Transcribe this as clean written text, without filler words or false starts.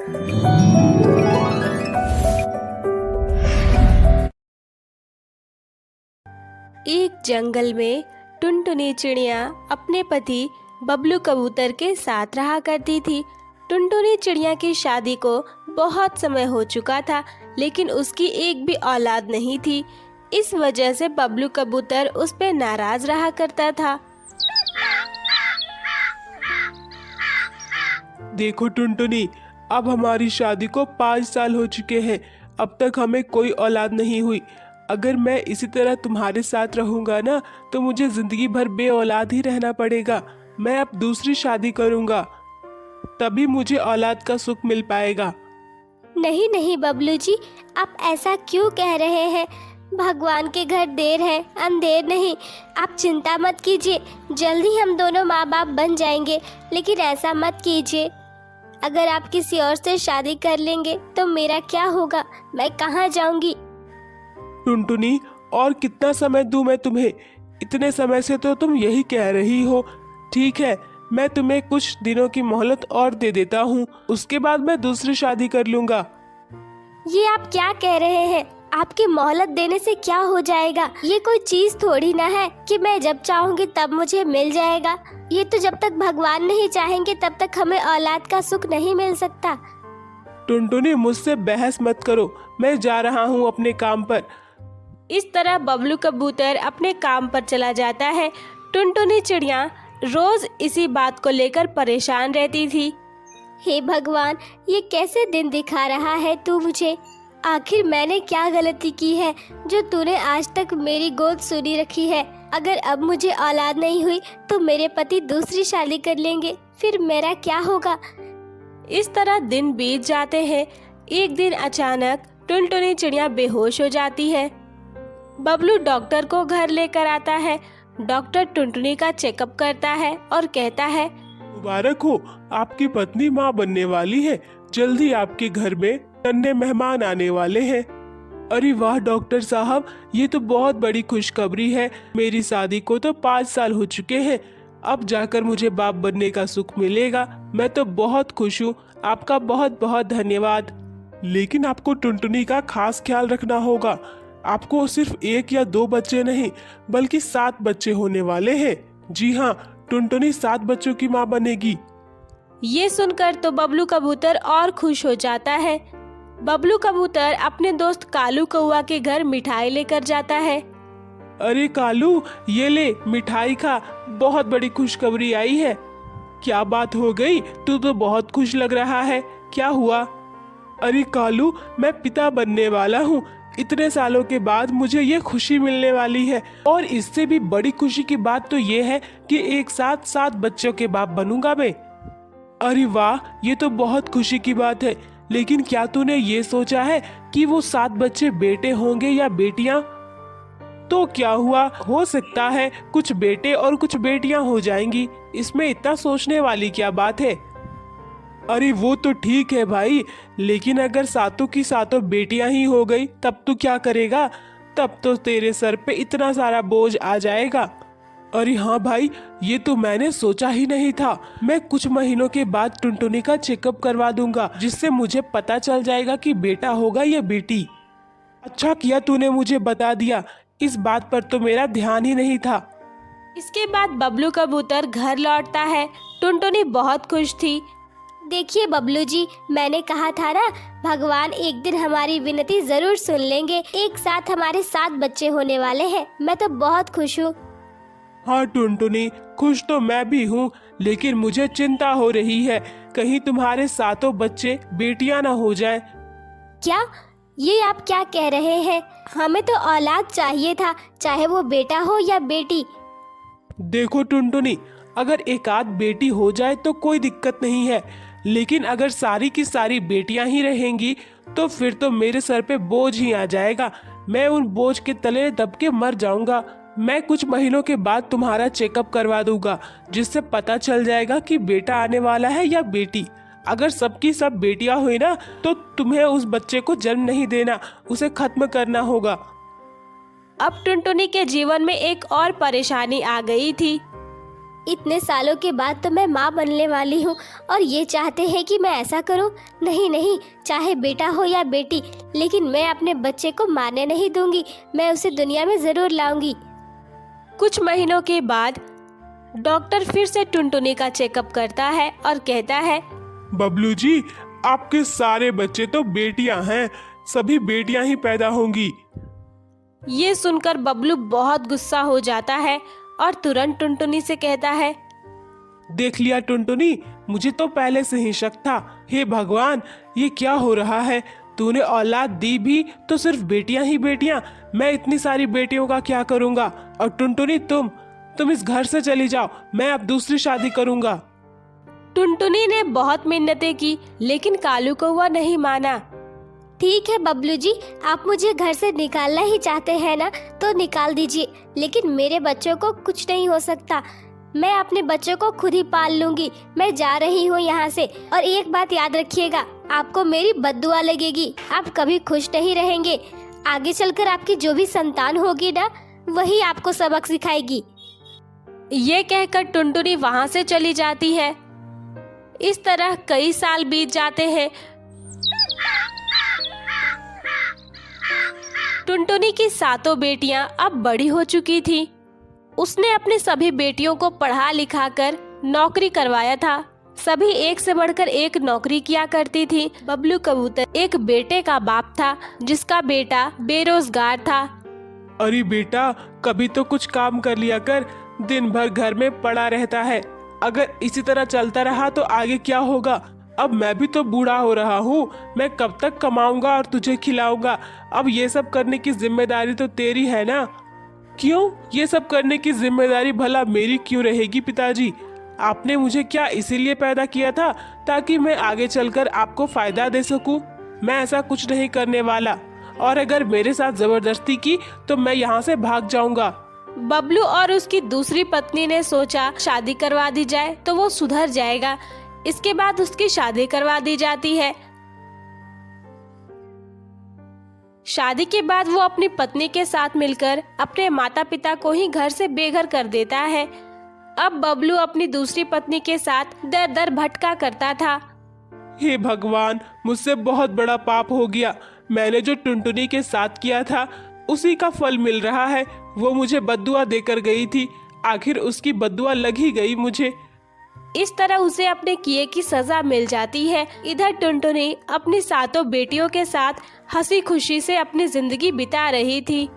एक जंगल में टुनटुनी चिड़िया अपने पति बबलू कबूतर के साथ रहा करती थी। टुनटुनी चिड़िया की शादी को बहुत समय हो चुका था, लेकिन उसकी एक भी औलाद नहीं थी। इस वजह से बबलू कबूतर उस पे नाराज रहा करता था। देखो टुनटुनी, अब हमारी शादी को 5 साल हो चुके हैं, अब तक हमें कोई औलाद नहीं हुई। अगर मैं इसी तरह तुम्हारे साथ रहूंगा ना, तो मुझे जिंदगी भर बे औलाद ही रहना पड़ेगा। मैं अब दूसरी शादी करूंगा, तभी मुझे औलाद का सुख मिल पाएगा। नहीं नहीं बबलू जी, आप ऐसा क्यों कह रहे हैं? भगवान के घर देर है अंधेर नहीं। आप चिंता मत कीजिए, जल्दी हम दोनों माँ बाप बन जाएंगे। लेकिन ऐसा मत कीजिए, अगर आप किसी और से शादी कर लेंगे तो मेरा क्या होगा? मैं कहाँ जाऊंगी? टुनटुनी, और कितना समय दूं मैं तुम्हें? इतने समय से तो तुम यही कह रही हो। ठीक है, मैं तुम्हें कुछ दिनों की मोहलत और दे देता हूँ, उसके बाद मैं दूसरी शादी कर लूंगा। ये आप क्या कह रहे हैं? आपकी मोहलत देने से क्या हो जाएगा? ये कोई चीज थोड़ी ना है कि मैं जब चाहूंगी तब मुझे मिल जाएगा। ये तो जब तक भगवान नहीं चाहेंगे तब तक हमें औलाद का सुख नहीं मिल सकता। टुनटुनी, मुझसे बहस मत करो, मैं जा रहा हूँ अपने काम पर। इस तरह बबलू कबूतर अपने काम पर चला जाता है। टुनटुनी चिड़िया रोज इसी बात को लेकर परेशान रहती थी। हे भगवान, ये कैसे दिन दिखा रहा है तू मुझे? आखिर मैंने क्या गलती की है जो तूने आज तक मेरी गोद सुनी रखी है? अगर अब मुझे औलाद नहीं हुई तो मेरे पति दूसरी शादी कर लेंगे, फिर मेरा क्या होगा? इस तरह दिन बीत जाते हैं। एक दिन अचानक टुनटुनी चिड़िया बेहोश हो जाती है। बबलू डॉक्टर को घर लेकर आता है। डॉक्टर टुनटुनी का चेकअप करता है और कहता है, मुबारक हो, आपकी पत्नी माँ बनने वाली है। जल्दी आपके घर में नन्हे मेहमान आने वाले हैं। अरे वाह डॉक्टर साहब, ये तो बहुत बड़ी खुशखबरी है। मेरी शादी को तो 5 साल हो चुके हैं, अब जाकर मुझे बाप बनने का सुख मिलेगा। मैं तो बहुत खुश हूँ, आपका बहुत बहुत धन्यवाद। लेकिन आपको टुनटुनी का खास ख्याल रखना होगा। आपको सिर्फ 1 या 2 बच्चे नहीं, बल्कि 7 बच्चे होने वाले हैं। जी हाँ, टुनटुनी 7 बच्चों की माँ बनेगी। ये सुनकर तो बबलू कबूतर और खुश हो जाता है। बबलू कबूतर अपने दोस्त कालू कौआ के घर मिठाई लेकर जाता है। अरे कालू, ये ले मिठाई खा, बहुत बड़ी खुशखबरी आई है। क्या बात हो गई? तू तो बहुत खुश लग रहा है, क्या हुआ? अरे कालू, मैं पिता बनने वाला हूँ। इतने सालों के बाद मुझे ये खुशी मिलने वाली है, और इससे भी बड़ी खुशी की बात तो ये है कि एक साथ 7 बच्चों के बाप बनूंगा मैं। अरे वाह, ये तो बहुत खुशी की बात है। लेकिन क्या तूने ये सोचा है कि वो 7 बच्चे बेटे होंगे या बेटियां? तो क्या हुआ, हो सकता है कुछ बेटे और कुछ बेटियां हो जाएंगी। इसमें इतना सोचने वाली क्या बात है? अरे वो तो ठीक है भाई, लेकिन अगर 7 की 7 बेटियां ही हो गई तब तो क्या करेगा? तब तो तेरे सर पे इतना सारा बोझ आ जाएगा। अरे हाँ भाई, ये तो मैंने सोचा ही नहीं था। मैं कुछ महीनों के बाद टुनटुनी का चेकअप करवा दूंगा, जिससे मुझे पता चल जाएगा कि बेटा होगा या बेटी। अच्छा किया तूने मुझे बता दिया, इस बात पर तो मेरा ध्यान ही नहीं था। इसके बाद बबलू कबूतर घर लौटता है। टुनटुनी बहुत खुश थी। देखिए बबलू जी, मैंने कहा था ना, भगवान एक दिन हमारी विनती जरूर सुन लेंगे। एक साथ हमारे 7 बच्चे होने वाले हैं। मैं तो बहुत खुश हूँ। हाँ टुनटुनी, खुश तो मैं भी हूँ, लेकिन मुझे चिंता हो रही है, कहीं तुम्हारे 7 बच्चे बेटियां ना हो जाएं। क्या? ये आप क्या कह रहे हैं? हमें तो औलाद चाहिए था, चाहे वो बेटा हो या बेटी। देखो टुनटुनी, अगर एक आध बेटी हो जाए तो कोई दिक्कत नहीं है, लेकिन अगर सारी की सारी बेटियां ही रहेंगी तो फिर तो मेरे सर पे बोझ ही आ जाएगा। मैं उन बोझ के तले दब के मर जाऊंगा। मैं कुछ महीनों के बाद तुम्हारा चेकअप करवा दूंगा, जिससे पता चल जाएगा कि बेटा आने वाला है या बेटी। अगर सबकी सब बेटियां हुई ना, तो तुम्हें उस बच्चे को जन्म नहीं देना, उसे खत्म करना होगा। अब टुनटुनी के जीवन में एक और परेशानी आ गई थी। इतने सालों के बाद तो मैं माँ बनने वाली हूँ और ये चाहते हैं कि मैं ऐसा करूँ। नहीं नहीं, चाहे बेटा हो या बेटी, लेकिन मैं अपने बच्चे को मारने नहीं दूंगी। मैं उसे दुनिया में ज़रूर लाऊंगी। कुछ महीनों के बाद डॉक्टर फिर से टुनटुनी का चेकअप करता है और कहता है, बबलू जी, आपके सारे बच्चे तो बेटियां हैं, सभी बेटियां ही पैदा होंगी। ये सुनकर बबलू बहुत गुस्सा हो जाता है और तुरंत टुनटुनी से कहता है, देख लिया टुनटुनी, मुझे तो पहले से ही शक था। हे भगवान, ये क्या हो रहा है? तूने औलाद दी भी तो सिर्फ बेटियां ही बेटियां। मैं इतनी सारी बेटियों का क्या करूंगा? और टुनटुनी, तुम इस घर से चली जाओ, मैं अब दूसरी शादी करूंगा। टुनटुनी ने बहुत मिन्नतें की, लेकिन कालू को वह नहीं माना। ठीक है बबलू जी, आप मुझे घर से निकालना ही चाहते हैं ना, तो निकाल दीजिए, लेकिन मेरे बच्चों को कुछ नहीं हो सकता। मैं अपने बच्चों को खुद ही पाल लूंगी। मैं जा रही हूँ यहाँ से। और एक बात याद रखिएगा, आपको मेरी बद्दुआ लगेगी। आप कभी खुश नहीं रहेंगे। आगे चलकर आपकी जो भी संतान होगी ना, वही आपको सबक सिखाएगी। ये कहकर टुनटुनी वहाँ से चली जाती है। इस तरह कई साल बीत जाते हैं। टुनटुनी की सातों बेटियां अब बड़ी हो चुकी थी। उसने अपनी सभी बेटियों को पढ़ा लिखा कर नौकरी करवाया था। सभी एक से बढ़कर एक नौकरी किया करती थी। बबलू कबूतर एक बेटे का बाप था, जिसका बेटा बेरोजगार था। अरे बेटा, कभी तो कुछ काम कर लिया कर, दिन भर घर में पड़ा रहता है। अगर इसी तरह चलता रहा तो आगे क्या होगा? अब मैं भी तो बूढ़ा हो रहा हूँ, मैं कब तक कमाऊंगा और तुझे खिलाऊंगा? अब ये सब करने की जिम्मेदारी तो तेरी है ना। क्यों? ये सब करने की जिम्मेदारी भला मेरी क्यों रहेगी पिताजी? आपने मुझे क्या इसीलिए पैदा किया था ताकि मैं आगे चलकर आपको फायदा दे सकूं? मैं ऐसा कुछ नहीं करने वाला, और अगर मेरे साथ जबरदस्ती की तो मैं यहाँ से भाग जाऊंगा। बबलू और उसकी दूसरी पत्नी ने सोचा शादी करवा दी जाए तो वो सुधर जाएगा। इसके बाद उसकी शादी करवा दी जाती है। शादी के बाद वो अपनी पत्नी के साथ मिलकर अपने माता पिता को ही घर से बेघर कर देता है। अब बबलू अपनी दूसरी पत्नी के साथ दर दर भटका करता था। हे भगवान, मुझसे बहुत बड़ा पाप हो गया। मैंने जो टुनटुनी के साथ किया था उसी का फल मिल रहा है। वो मुझे बद्दुआ देकर गई थी, आखिर उसकी बद्दुआ लग ही गई मुझे। इस तरह उसे अपने किए की सजा मिल जाती है। इधर टुनटुनी अपनी सातों बेटियों के साथ हंसी खुशी से अपनी जिंदगी बिता रही थी।